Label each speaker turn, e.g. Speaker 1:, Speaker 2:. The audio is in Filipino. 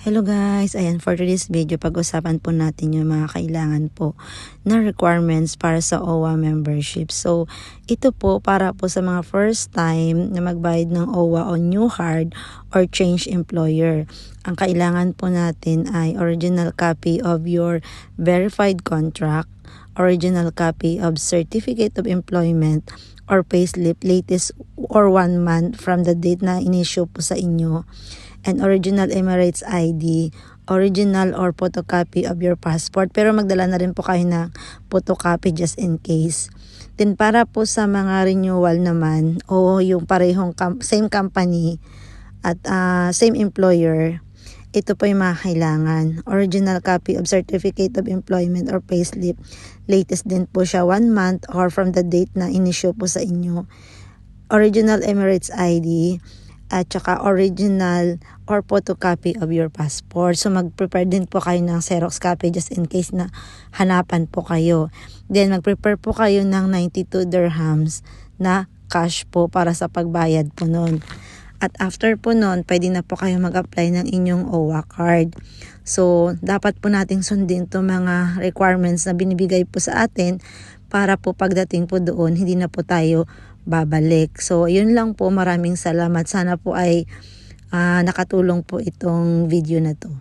Speaker 1: Hello guys, ayan for today's video pag-usapan po natin yung mga kailangan po na requirements para sa OWA membership. So ito po para po sa mga first time na magbayad ng OWA on new card or change employer. Ang kailangan po natin ay original copy of your verified contract, original copy of certificate of employment or payslip latest or 1 month from the date na in-issue po sa inyo, and original Emirates ID, original or photocopy of your passport. Pero magdala na rin po kayo ng photocopy just in case. Then para po sa mga renewal naman o yung parehong same company at same employer, ito po yung mga kailangan. Original copy of certificate of employment or payslip. Latest din po siya 1 month or from the date na in-issue po sa inyo. Original Emirates ID at saka original or photocopy of your passport. So mag-prepare din po kayo ng Xerox copy just in case na hanapan po kayo. Then mag-prepare po kayo ng 92 dirhams na cash po para sa pagbayad po nun. At after po nun, pwede na po kayo mag-apply ng inyong OWA card. So dapat po nating sundin to mga requirements na binibigay po sa atin para po pagdating po doon, hindi na po tayo babalik. So yun lang po, maraming salamat. Sana po ay nakatulong po itong video na to.